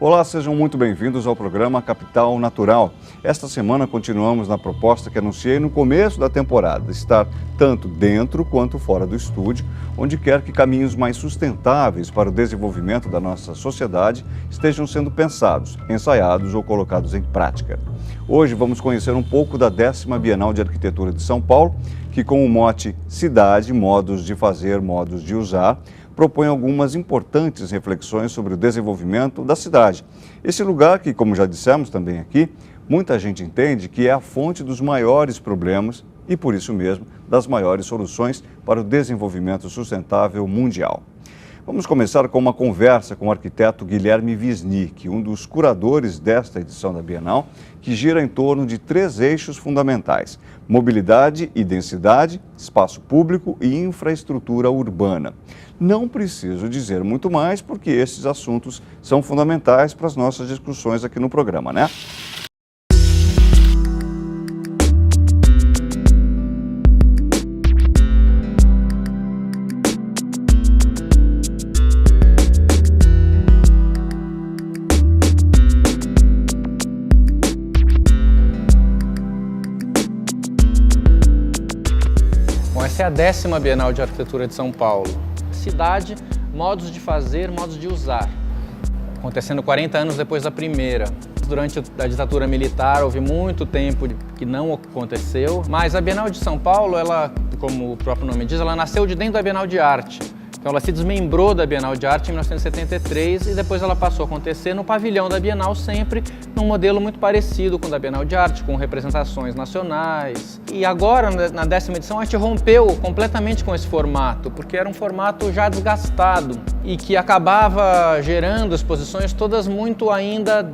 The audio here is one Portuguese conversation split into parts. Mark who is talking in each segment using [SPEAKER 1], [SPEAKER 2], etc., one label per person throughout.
[SPEAKER 1] Olá, sejam muito bem-vindos ao programa Capital Natural. Esta semana continuamos na proposta que anunciei no começo da temporada, estar tanto dentro quanto fora do estúdio, onde quer que caminhos mais sustentáveis para o desenvolvimento da nossa sociedade estejam sendo pensados, ensaiados ou colocados em prática. Hoje vamos conhecer um pouco da 10ª Bienal de Arquitetura de São Paulo, que com o mote Cidade, Modos de Fazer, Modos de Usar, propõe algumas importantes reflexões sobre o desenvolvimento da cidade. Esse lugar que, como já dissemos também aqui, muita gente entende que é a fonte dos maiores problemas e, por isso mesmo, das maiores soluções para o desenvolvimento sustentável mundial. Vamos começar com uma conversa com o arquiteto Guilherme Wisnik, um dos curadores desta edição da Bienal, que gira em torno de 3 eixos fundamentais: mobilidade e densidade, espaço público e infraestrutura urbana. Não preciso dizer muito mais, porque esses assuntos são fundamentais para as nossas discussões aqui no programa, né?
[SPEAKER 2] Essa é a 10ª Bienal de Arquitetura de São Paulo. Cidade, modos de fazer, modos de usar. Acontecendo 40 anos depois da primeira. Durante a ditadura militar houve muito tempo que não aconteceu, mas a Bienal de São Paulo, ela, como o próprio nome diz, ela nasceu de dentro da Bienal de Arte. Então ela se desmembrou da Bienal de Arte em 1973 e depois ela passou a acontecer no pavilhão da Bienal, sempre num modelo muito parecido com o da Bienal de Arte, com representações nacionais. E agora, na 10ª edição, a gente rompeu completamente com esse formato, porque era um formato já desgastado e que acabava gerando exposições todas muito ainda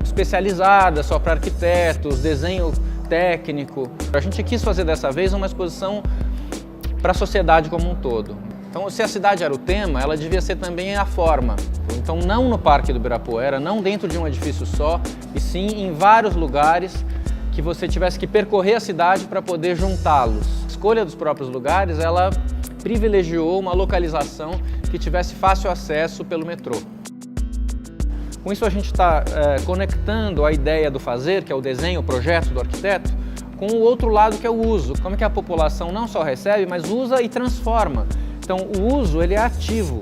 [SPEAKER 2] especializadas, só para arquitetos, desenho técnico. A gente quis fazer dessa vez uma exposição para a sociedade como um todo. Então, se a cidade era o tema, ela devia ser também a forma. Então, não no Parque do Ibirapuera, não dentro de um edifício só, e sim em vários lugares que você tivesse que percorrer a cidade para poder juntá-los. A escolha dos próprios lugares, ela privilegiou uma localização que tivesse fácil acesso pelo metrô. Com isso, a gente está conectando a ideia do fazer, que é o desenho, o projeto do arquiteto, com o outro lado, que é o uso. Como é que a população não só recebe, mas usa e transforma. Então, o uso, ele é ativo.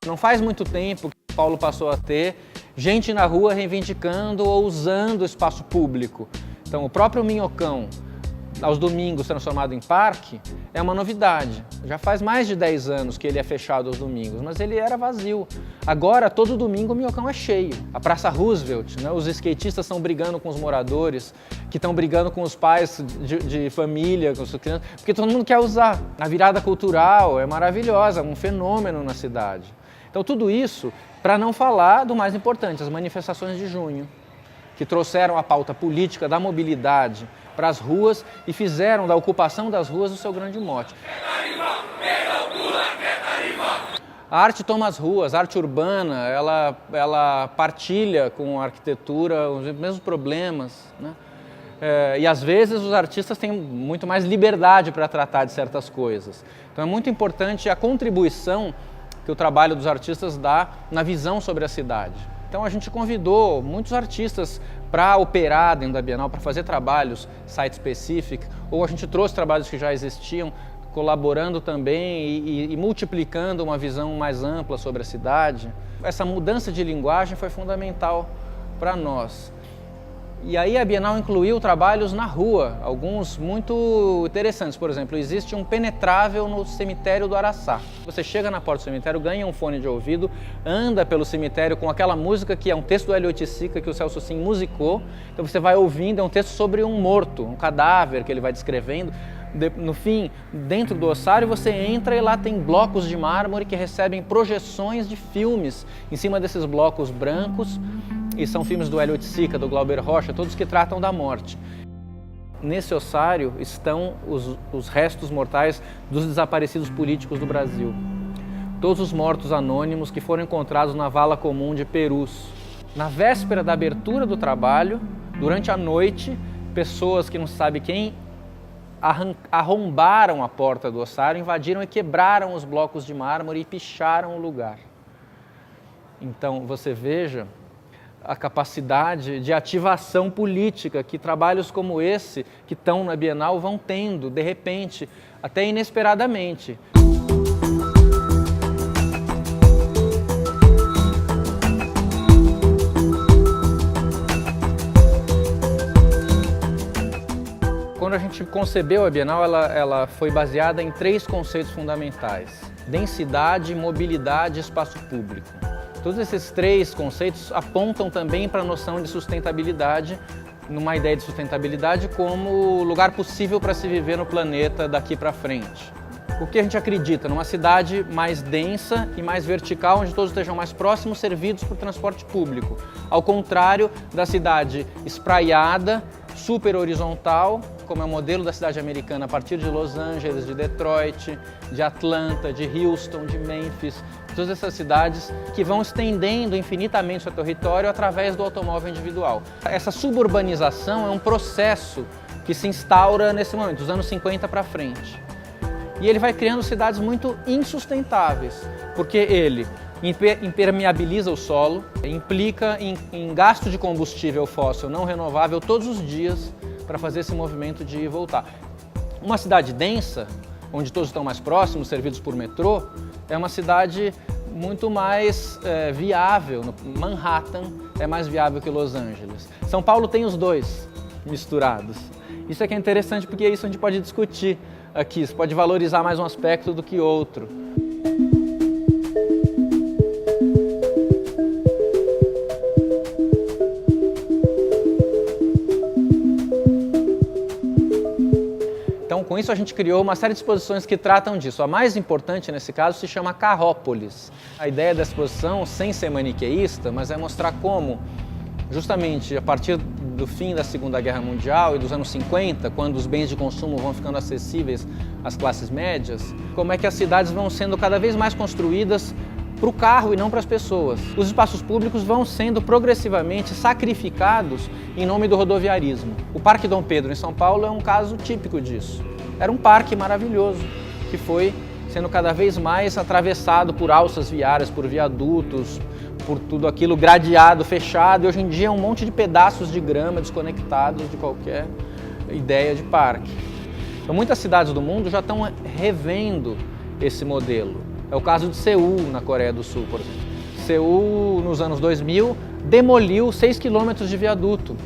[SPEAKER 2] Não faz muito tempo que Paulo passou a ter gente na rua reivindicando ou usando o espaço público. Então, o próprio Minhocão, aos domingos transformado em parque, é uma novidade. Já faz mais de 10 anos que ele é fechado aos domingos, mas ele era vazio. Agora, todo domingo o Minhocão é cheio. A Praça Roosevelt, né? Os skatistas estão brigando com os moradores, que estão brigando com os pais de família, com as crianças, porque todo mundo quer usar. A virada cultural é maravilhosa, é um fenômeno na cidade. Então, tudo isso para não falar do mais importante, as manifestações de junho, que trouxeram a pauta política da mobilidade para as ruas e fizeram da ocupação das ruas o seu grande mote. A arte toma as ruas, a arte urbana, ela partilha com a arquitetura os mesmos problemas, né? E às vezes os artistas têm muito mais liberdade para tratar de certas coisas. Então é muito importante a contribuição que o trabalho dos artistas dá na visão sobre a cidade. Então a gente convidou muitos artistas para operar dentro da Bienal, para fazer trabalhos site-specific, ou a gente trouxe trabalhos que já existiam, colaborando também e multiplicando uma visão mais ampla sobre a cidade. Essa mudança de linguagem foi fundamental para nós. E aí a Bienal incluiu trabalhos na rua, alguns muito interessantes. Por exemplo, existe um penetrável no cemitério do Araçá. Você chega na porta do cemitério, ganha um fone de ouvido, anda pelo cemitério com aquela música que é um texto do Hélio Oiticica que o Celso Sim musicou. Então você vai ouvindo, é um texto sobre um morto, um cadáver que ele vai descrevendo. No fim, dentro do ossário, você entra e lá tem blocos de mármore que recebem projeções de filmes em cima desses blocos brancos. E são filmes do Hélio Oiticica, do Glauber Rocha, todos que tratam da morte. Nesse ossário estão os restos mortais dos desaparecidos políticos do Brasil. Todos os mortos anônimos que foram encontrados na vala comum de Perus. Na véspera da abertura do trabalho, durante a noite, pessoas que não se sabe quem arrombaram a porta do ossário, invadiram e quebraram os blocos de mármore e picharam o lugar. Então, você veja a capacidade de ativação política que trabalhos como esse, que estão na Bienal, vão tendo, de repente, até inesperadamente. Quando a gente concebeu a Bienal, ela foi baseada em 3 conceitos fundamentais: densidade, mobilidade e espaço público. Todos esses 3 conceitos apontam também para a noção de sustentabilidade, numa ideia de sustentabilidade como lugar possível para se viver no planeta daqui para frente. O que a gente acredita? Numa cidade mais densa e mais vertical, onde todos estejam mais próximos, servidos por transporte público. Ao contrário da cidade espraiada, super horizontal, como é o modelo da cidade americana a partir de Los Angeles, de Detroit, de Atlanta, de Houston, de Memphis, todas essas cidades que vão estendendo infinitamente seu território através do automóvel individual. Essa suburbanização é um processo que se instaura nesse momento, dos anos 50 para frente. E ele vai criando cidades muito insustentáveis, porque ele impermeabiliza o solo, implica em gasto de combustível fóssil não renovável todos os dias para fazer esse movimento de ir e voltar. Uma cidade densa, onde todos estão mais próximos, servidos por metrô, é uma cidade muito mais viável. Manhattan é mais viável que Los Angeles. São Paulo tem os dois misturados. Isso é que é interessante, porque isso a gente pode discutir aqui. Você pode valorizar mais um aspecto do que outro. Então, com isso, a gente criou uma série de exposições que tratam disso. A mais importante, nesse caso, se chama Carrópolis. A ideia da exposição, sem ser maniqueísta, mas é mostrar como, justamente a partir do fim da Segunda Guerra Mundial e dos anos 50, quando os bens de consumo vão ficando acessíveis às classes médias, como é que as cidades vão sendo cada vez mais construídas para o carro e não para as pessoas. Os espaços públicos vão sendo progressivamente sacrificados em nome do rodoviarismo. O Parque Dom Pedro, em São Paulo, é um caso típico disso. Era um parque maravilhoso, que foi sendo cada vez mais atravessado por alças viárias, por viadutos, por tudo aquilo gradeado, fechado, e hoje em dia é um monte de pedaços de grama desconectados de qualquer ideia de parque. Então, muitas cidades do mundo já estão revendo esse modelo. É o caso de Seul, na Coreia do Sul, por exemplo. Seul, nos anos 2000, demoliu 6 quilômetros de viaduto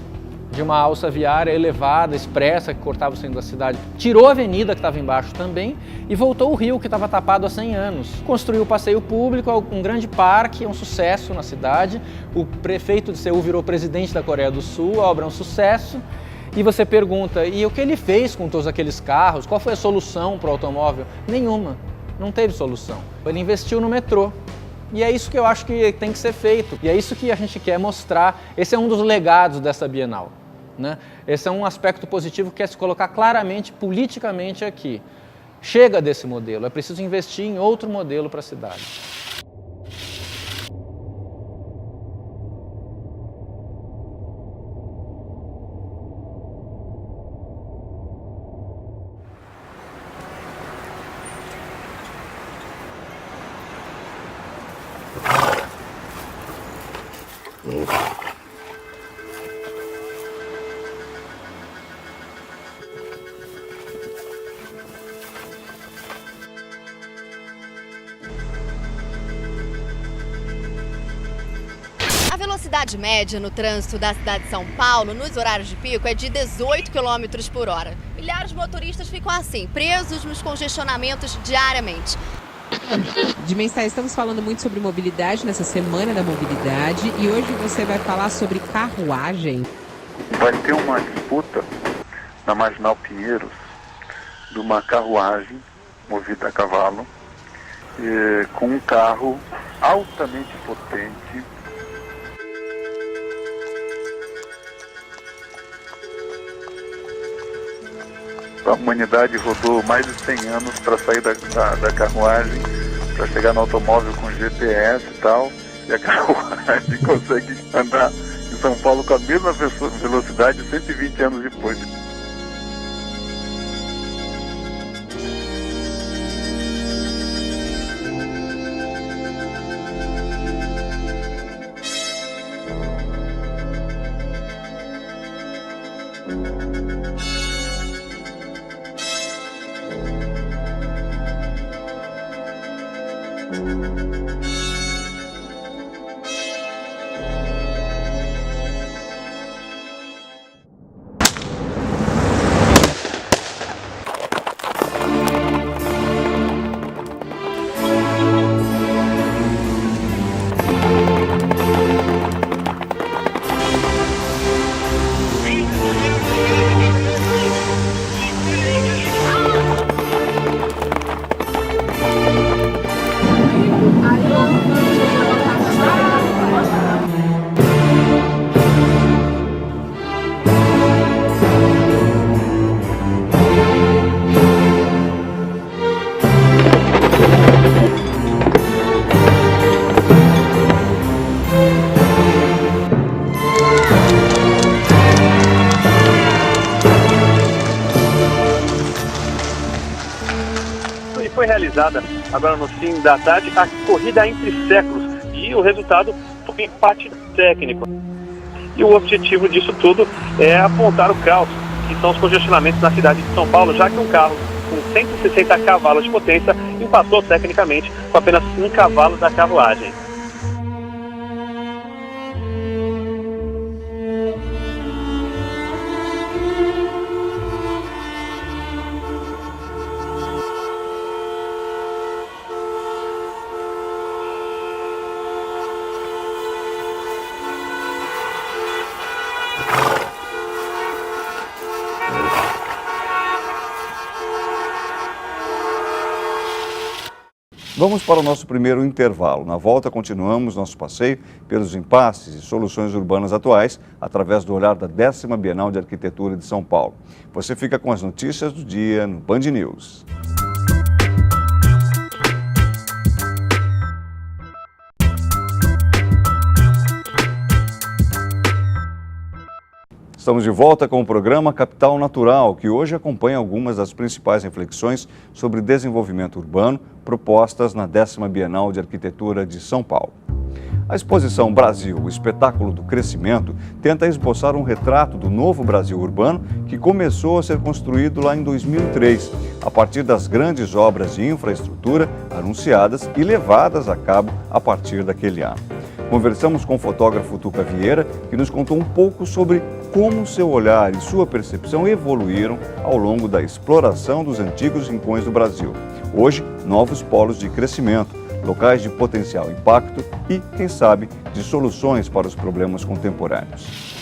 [SPEAKER 2] de uma alça viária elevada, expressa, que cortava o centro da cidade. Tirou a avenida que estava embaixo também e voltou o rio, que estava tapado há 100 anos. Construiu o passeio público, um grande parque, é um sucesso na cidade. O prefeito de Seul virou presidente da Coreia do Sul, a obra é um sucesso. E você pergunta, e o que ele fez com todos aqueles carros? Qual foi a solução para o automóvel? Nenhuma. Não teve solução. Ele investiu no metrô. E é isso que eu acho que tem que ser feito. E é isso que a gente quer mostrar. Esse é um dos legados dessa Bienal, né? Esse é um aspecto positivo que quer se colocar claramente, politicamente aqui. Chega desse modelo, é preciso investir em outro modelo para a cidade.
[SPEAKER 3] A velocidade média no trânsito da cidade de São Paulo, nos horários de pico, é de 18 km por hora. Milhares de motoristas ficam assim, presos nos congestionamentos diariamente.
[SPEAKER 4] Dimensais, estamos falando muito sobre mobilidade nessa Semana da Mobilidade e hoje você vai falar sobre carruagem.
[SPEAKER 5] Vai ter uma disputa na Marginal Pinheiros de uma carruagem movida a cavalo com um carro altamente potente. A humanidade rodou mais de 100 anos para sair da carruagem, para chegar no automóvel com GPS e tal, e a carruagem consegue andar em São Paulo com a mesma velocidade 120 anos depois.
[SPEAKER 6] Foi realizada agora no fim da tarde a corrida entre séculos e o resultado foi um empate técnico. E o objetivo disso tudo é apontar o caos, que são os congestionamentos na cidade de São Paulo, já que um carro com 160 cavalos de potência empatou tecnicamente com apenas um cavalo da carruagem.
[SPEAKER 1] Vamos para o nosso primeiro intervalo. Na volta, continuamos nosso passeio pelos impasses e soluções urbanas atuais através do olhar da 10ª Bienal de Arquitetura de São Paulo. Você fica com as notícias do dia no Band News. Estamos de volta com o programa Capital Natural, que hoje acompanha algumas das principais reflexões sobre desenvolvimento urbano propostas na 10ª Bienal de Arquitetura de São Paulo. A exposição Brasil, o espetáculo do crescimento, tenta esboçar um retrato do novo Brasil urbano que começou a ser construído lá em 2003, a partir das grandes obras de infraestrutura anunciadas e levadas a cabo a partir daquele ano. Conversamos com o fotógrafo Tuca Vieira, que nos contou um pouco sobre como seu olhar e sua percepção evoluíram ao longo da exploração dos antigos rincões do Brasil. Hoje, novos polos de crescimento, locais de potencial impacto e, quem sabe, de soluções para os problemas contemporâneos.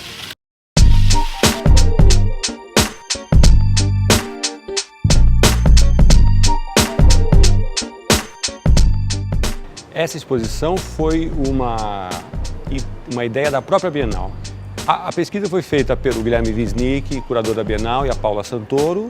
[SPEAKER 7] Essa exposição foi uma ideia da própria Bienal. A pesquisa foi feita pelo Guilherme Wisnik, curador da Bienal, e a Paula Santoro.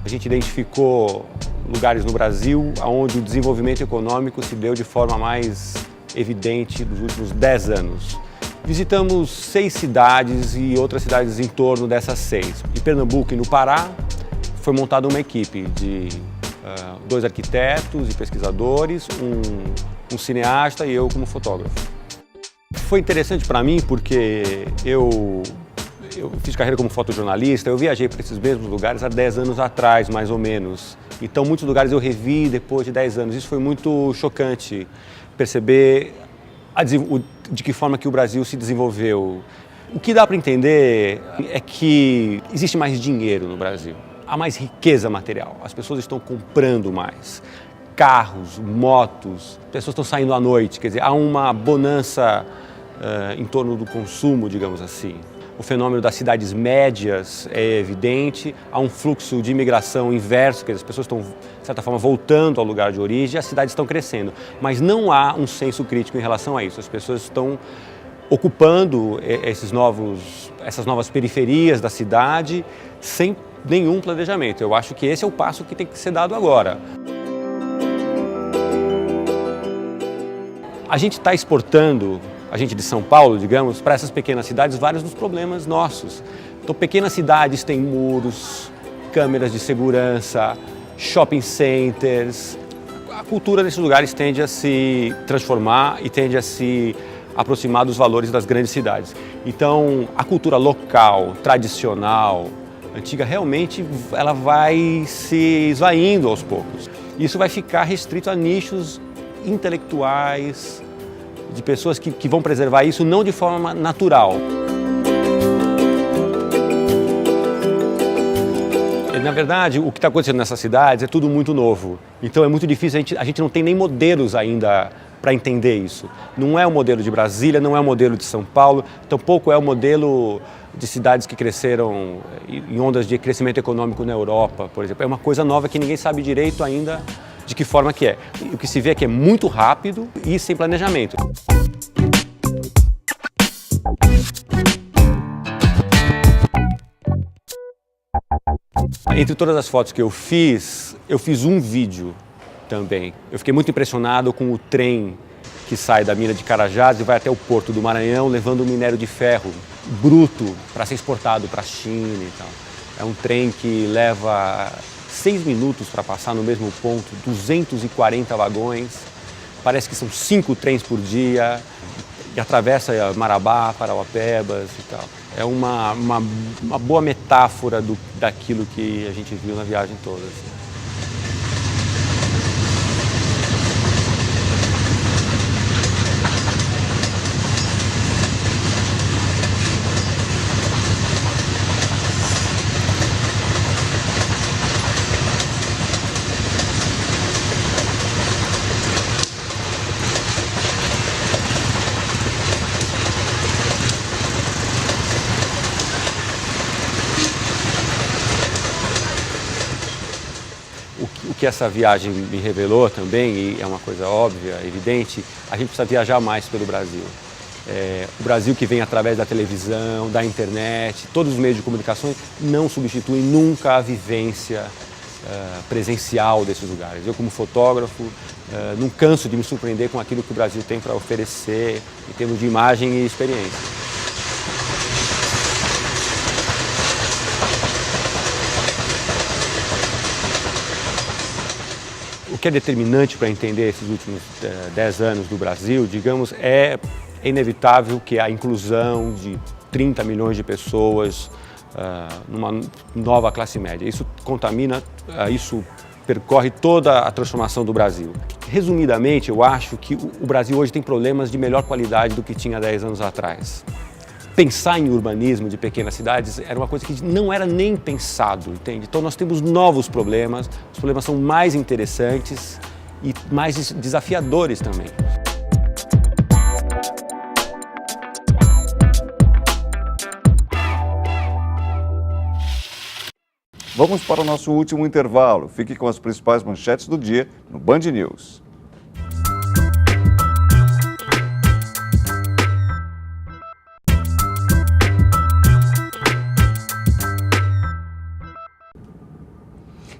[SPEAKER 7] A gente identificou lugares no Brasil onde o desenvolvimento econômico se deu de forma mais evidente nos últimos 10 anos. Visitamos 6 cidades e outras cidades em torno dessas 6. Em Pernambuco e no Pará foi montada uma equipe de 2 arquitetos e pesquisadores, um cineasta e eu como fotógrafo. Foi interessante para mim porque eu fiz carreira como fotojornalista, eu viajei para esses mesmos lugares há 10 anos atrás, mais ou menos. Então, muitos lugares eu revi depois de 10 anos. Isso foi muito chocante, perceber de que forma que o Brasil se desenvolveu. O que dá para entender é que existe mais dinheiro no Brasil, há mais riqueza material, as pessoas estão comprando mais. Carros, motos, pessoas estão saindo à noite, quer dizer, há uma bonança em torno do consumo, digamos assim. O fenômeno das cidades médias é evidente, há um fluxo de imigração inverso, que as pessoas estão, de certa forma, voltando ao lugar de origem, as cidades estão crescendo. Mas não há um senso crítico em relação a isso. As pessoas estão ocupando essas novas periferias da cidade sem nenhum planejamento. Eu acho que esse é o passo que tem que ser dado agora. A gente está exportando, a gente de São Paulo, digamos, para essas pequenas cidades, vários dos problemas nossos. Então, pequenas cidades têm muros, câmeras de segurança, shopping centers. A cultura desses lugares tende a se transformar e tende a se aproximar dos valores das grandes cidades. Então, a cultura local, tradicional, antiga, realmente ela vai se esvaindo aos poucos. Isso vai ficar restrito a nichos intelectuais, de pessoas que vão preservar isso não de forma natural. Na verdade, o que está acontecendo nessas cidades é tudo muito novo. Então é muito difícil, a gente não tem nem modelos ainda para entender isso. Não é o modelo de Brasília, não é o modelo de São Paulo, tampouco é o modelo de cidades que cresceram em ondas de crescimento econômico na Europa, por exemplo. É uma coisa nova que ninguém sabe direito ainda de que forma que é. O que se vê é que é muito rápido e sem planejamento. Entre todas as fotos que eu fiz um vídeo também. Eu fiquei muito impressionado com o trem que sai da mina de Carajás e vai até o porto do Maranhão, levando o minério de ferro bruto para ser exportado para a China e tal. É um trem que leva 6 minutos para passar no mesmo ponto, 240 vagões, parece que são 5 trens por dia, e atravessa Marabá, Parauapebas e tal. É uma boa metáfora daquilo que a gente viu na viagem toda. Assim. O que essa viagem me revelou também, e é uma coisa óbvia, evidente, a gente precisa viajar mais pelo Brasil. O Brasil que vem através da televisão, da internet, todos os meios de comunicação não substituem nunca a vivência presencial desses lugares. Eu, como fotógrafo, não canso de me surpreender com aquilo que o Brasil tem para oferecer em termos de imagem e experiência. O que é determinante para entender esses últimos 10 anos do Brasil, digamos, é inevitável que a inclusão de 30 milhões de pessoas numa nova classe média. Isso contamina, isso percorre toda a transformação do Brasil. Resumidamente, eu acho que o Brasil hoje tem problemas de melhor qualidade do que tinha 10 anos atrás. Pensar em urbanismo de pequenas cidades era uma coisa que não era nem pensado, entende? Então nós temos novos problemas, os problemas são mais interessantes e mais desafiadores também.
[SPEAKER 1] Vamos para o nosso último intervalo. Fique com as principais manchetes do dia no Band News.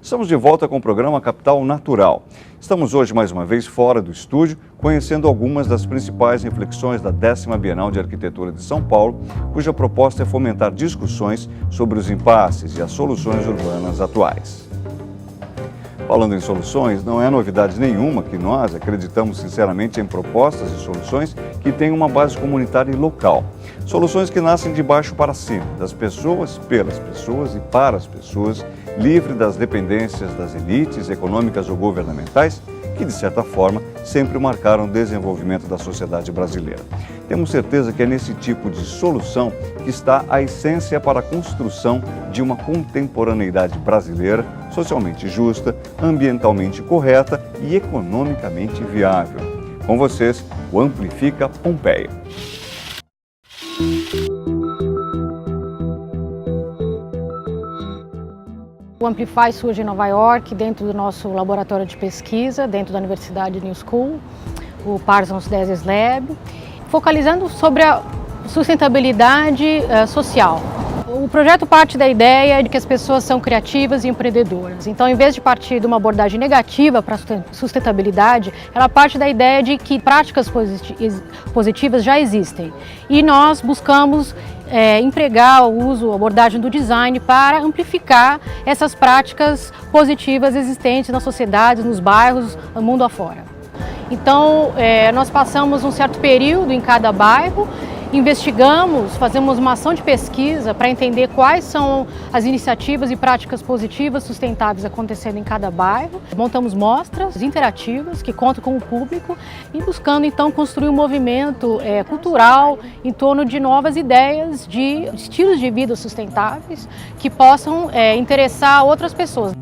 [SPEAKER 1] Estamos de volta com o programa Capital Natural. Estamos hoje mais uma vez fora do estúdio, conhecendo algumas das principais reflexões da 10ª Bienal de Arquitetura de São Paulo, cuja proposta é fomentar discussões sobre os impasses e as soluções urbanas atuais. Falando em soluções, não é novidade nenhuma que nós acreditamos sinceramente em propostas e soluções que têm uma base comunitária e local. Soluções que nascem de baixo para cima, das pessoas, pelas pessoas e para as pessoas, livre das dependências das elites econômicas ou governamentais, que de certa forma sempre marcaram o desenvolvimento da sociedade brasileira. Temos certeza que é nesse tipo de solução que está a essência para a construção de uma contemporaneidade brasileira socialmente justa, ambientalmente correta e economicamente viável. Com vocês, o Amplifica Pompeia.
[SPEAKER 8] O Amplify surge em Nova York, dentro do nosso laboratório de pesquisa, dentro da Universidade New School, o Parsons Desert Lab, focalizando sobre a sustentabilidade social. O projeto parte da ideia de que as pessoas são criativas e empreendedoras. Então, em vez de partir de uma abordagem negativa para a sustentabilidade, ela parte da ideia de que práticas positivas já existem. E nós buscamos empregar o uso, a abordagem do design para amplificar essas práticas positivas existentes nas sociedades, nos bairros, no mundo afora. Então, nós passamos um certo período em cada bairro, investigamos, fazemos uma ação de pesquisa para entender quais são as iniciativas e práticas positivas sustentáveis acontecendo em cada bairro. Montamos mostras interativas que contam com o público e buscando então construir um movimento cultural em torno de novas ideias de estilos de vida sustentáveis que possam interessar outras pessoas.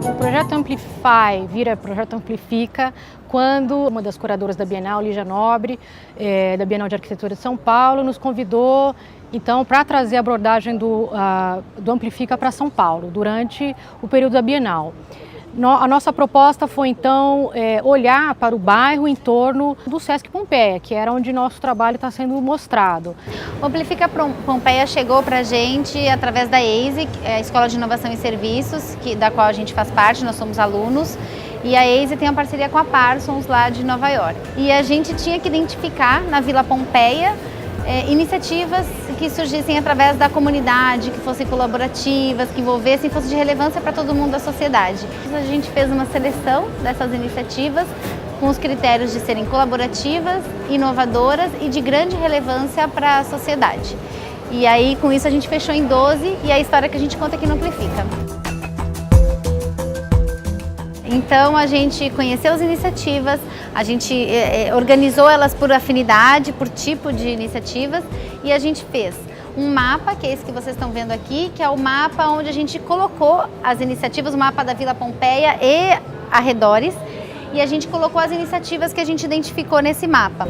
[SPEAKER 8] O projeto Amplify vira projeto Amplifica quando uma das curadoras da Bienal, Lígia Nobre, da Bienal de Arquitetura de São Paulo, nos convidou então para trazer a abordagem do Amplifica para São Paulo durante o período da Bienal. A nossa proposta foi então olhar para o bairro em torno do Sesc Pompeia, que era onde nosso trabalho está sendo mostrado.
[SPEAKER 9] O Amplifica Pompeia chegou para a gente através da EISE, a Escola de Inovação e Serviços, da qual a gente faz parte, nós somos alunos. E a EISE tem uma parceria com a Parsons lá de Nova York. E a gente tinha que identificar na Vila Pompeia iniciativas que surgissem através da comunidade, que fossem colaborativas, que envolvessem, fossem de relevância para todo mundo da sociedade. A gente fez uma seleção dessas iniciativas com os critérios de serem colaborativas, inovadoras e de grande relevância para a sociedade. E aí com isso a gente fechou em 12 e é a história que a gente conta aqui no Amplifica. Então a gente conheceu as iniciativas, a gente organizou elas por afinidade, por tipo de iniciativas e a gente fez um mapa, que é esse que vocês estão vendo aqui, que é o mapa onde a gente colocou as iniciativas, o mapa da Vila Pompeia e arredores, e a gente colocou as iniciativas que a gente identificou nesse mapa.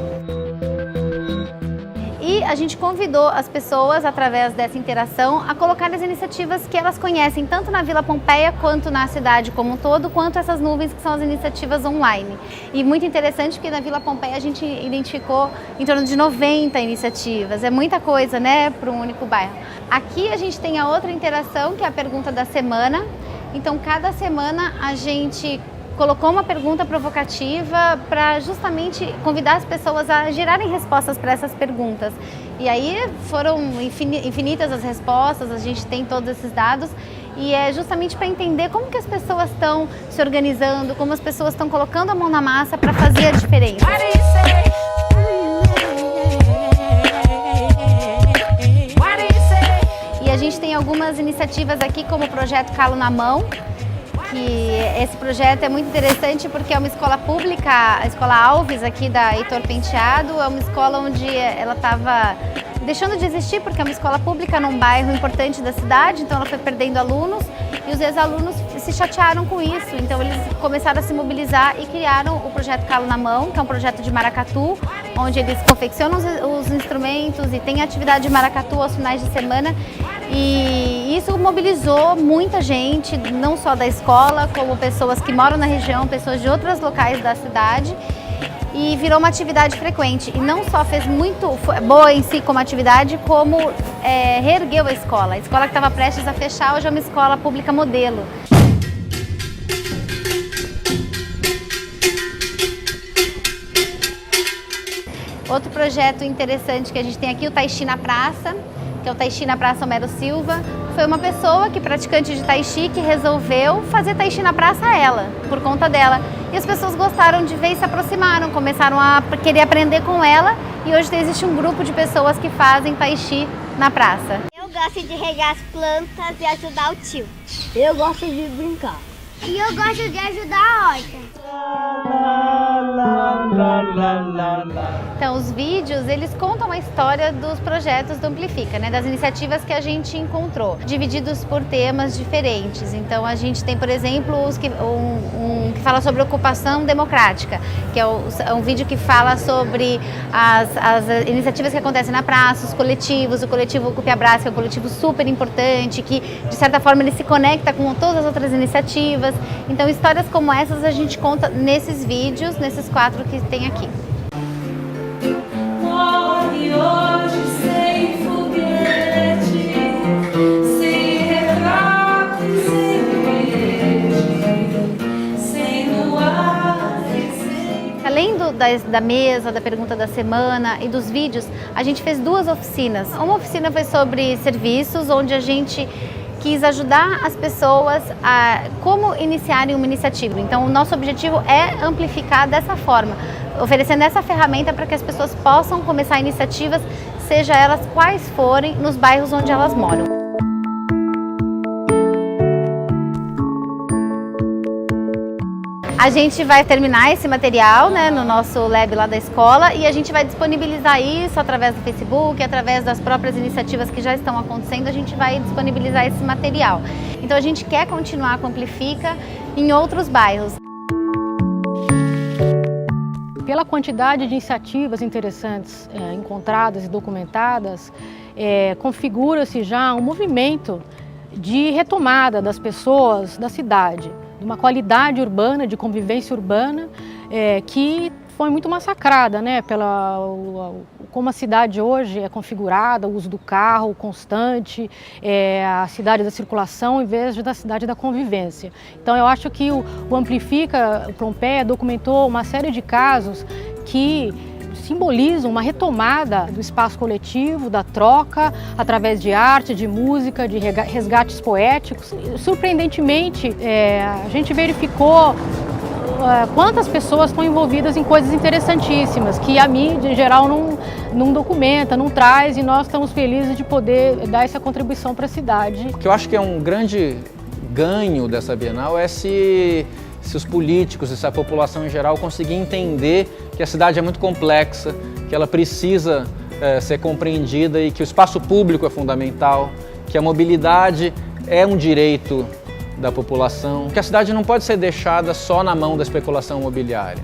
[SPEAKER 9] E a gente convidou as pessoas, através dessa interação, a colocar as iniciativas que elas conhecem, tanto na Vila Pompeia, quanto na cidade como um todo, quanto essas nuvens que são as iniciativas online. E muito interessante porque na Vila Pompeia a gente identificou em torno de 90 iniciativas, é muita coisa, né, para um único bairro. Aqui a gente tem a outra interação, que é a pergunta da semana. Então, cada semana a gente colocou uma pergunta provocativa para justamente convidar as pessoas a gerarem respostas para essas perguntas. E aí foram infinitas as respostas, a gente tem todos esses dados e é justamente para entender como que as pessoas estão se organizando, como as pessoas estão colocando a mão na massa para fazer a diferença. E a gente tem algumas iniciativas aqui, como o projeto Calo na Mão, que esse projeto é muito interessante porque é uma escola pública, a Escola Alves aqui da Heitor Penteado, é uma escola onde ela estava deixando de existir porque é uma escola pública num bairro importante da cidade, então ela foi perdendo alunos e os ex-alunos se chatearam com isso, então eles começaram a se mobilizar e criaram o projeto Calo na Mão, que é um projeto de maracatu, onde eles confeccionam os instrumentos e tem atividade de maracatu aos finais de semana. E isso mobilizou muita gente, não só da escola, como pessoas que moram na região, pessoas de outros locais da cidade, e virou uma atividade frequente. E não só fez muito boa em si como atividade, como reergueu a escola. A escola que estava prestes a fechar hoje é uma escola pública modelo. Outro projeto interessante que a gente tem aqui, o Tai Chi na Praça, que é o Tai Chi na Praça Homero Silva. Foi uma pessoa que, praticante de Tai Chi, que resolveu fazer Tai Chi na praça ela, por conta dela. E as pessoas gostaram de ver e se aproximaram, começaram a querer aprender com ela. E hoje existe um grupo de pessoas que fazem Tai Chi na praça.
[SPEAKER 10] Eu gosto de regar as plantas e ajudar o tio. Eu gosto de brincar. E eu gosto de ajudar a horta.
[SPEAKER 9] Então, os vídeos, eles contam a história dos projetos do Amplifica, né, das iniciativas que a gente encontrou, divididos por temas diferentes. Então, a gente tem, por exemplo, um que fala sobre ocupação democrática, que é um vídeo que fala sobre as iniciativas que acontecem na praça, os coletivos, o coletivo Ocupe Abraço, que é um coletivo super importante, que, de certa forma, ele se conecta com todas as outras iniciativas. Então, histórias como essas a gente conta nesses vídeos, nesses 4 que tem aqui. Além da mesa, da pergunta da semana e dos vídeos, a gente fez 2 oficinas. Uma oficina foi sobre serviços, onde a gente quis ajudar as pessoas a como iniciarem uma iniciativa. Então, o nosso objetivo é amplificar dessa forma, oferecendo essa ferramenta para que as pessoas possam começar iniciativas, seja elas quais forem, nos bairros onde elas moram. A gente vai terminar esse material, né, no nosso lab lá da escola, e a gente vai disponibilizar isso através do Facebook, através das próprias iniciativas que já estão acontecendo, a gente vai disponibilizar esse material. Então a gente quer continuar com a Amplifica em outros bairros.
[SPEAKER 8] Pela quantidade de iniciativas interessantes encontradas e documentadas, configura-se já um movimento de retomada das pessoas da cidade, de uma qualidade urbana, de convivência urbana, que foi muito massacrada, né, como a cidade hoje é configurada, o uso do carro constante, a cidade da circulação em vez da cidade da convivência. Então eu acho que o Amplifica, o Pompeia, documentou uma série de casos que simbolizam uma retomada do espaço coletivo, da troca, através de arte, de música, de resgates poéticos. Surpreendentemente, a gente verificou quantas pessoas estão envolvidas em coisas interessantíssimas, que a mídia, em geral, não documenta, não traz, e nós estamos felizes de poder dar essa contribuição para a cidade.
[SPEAKER 2] O que eu acho que é um grande ganho dessa Bienal é se os políticos, se a população em geral conseguir entender que a cidade é muito complexa, que ela precisa ser compreendida e que o espaço público é fundamental, que a mobilidade é um direito da população, que a cidade não pode ser deixada só na mão da especulação imobiliária,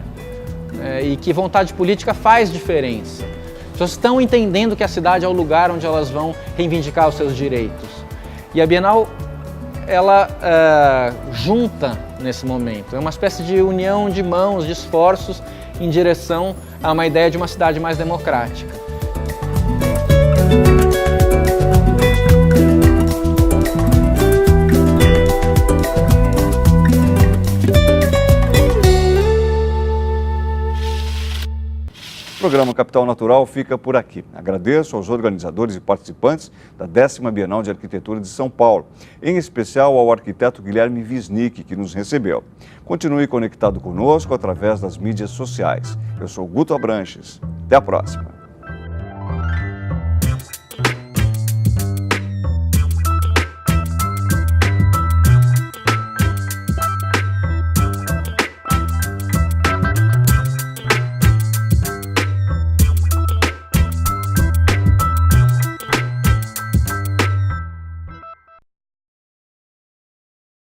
[SPEAKER 2] e que vontade política faz diferença. As pessoas estão entendendo que a cidade é o lugar onde elas vão reivindicar os seus direitos. E a Bienal, ela junta nesse momento, é uma espécie de união de mãos, de esforços em direção a uma ideia de uma cidade mais democrática.
[SPEAKER 1] O programa Capital Natural fica por aqui. Agradeço aos organizadores e participantes da 10ª Bienal de Arquitetura de São Paulo, em especial ao arquiteto Guilherme Wisnik, que nos recebeu. Continue conectado conosco através das mídias sociais. Eu sou Guto Abranches. Até a próxima.